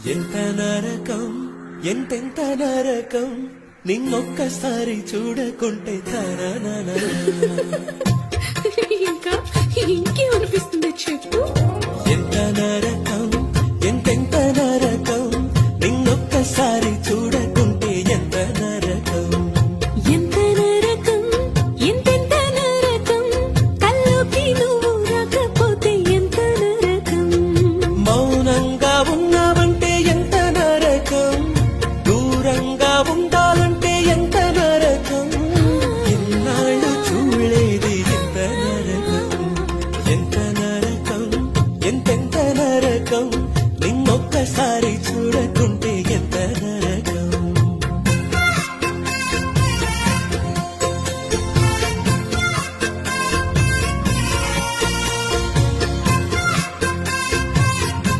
ఎంత నరకం ఎంతెంత నరకం నిన్నొక్కసారి చూడకుంటే తనన ఇంకా ఇంకేమనిపిస్తుంది చెప్పు. ఎంత నరకం ఎంతెంత నరకం నిన్నొక్కసారి చూడకుంటే ఎంత నరకం. ఎంత నరకం ఎంతెంత నరకం కల్లోకి నువ్వు రాకపోతే ఎంత నరకం. మౌనంగా ఉన్నావంటే ఎంత నరకం, దూరంగా ఉండాలంటే ఎంత నరకం. ఎన్నాళ్ళు చూడలేది ఎంత నరకం. ఎంత నరకం ఎంతెంత నరకం నిన్నొక్కసారి చూడకుంటే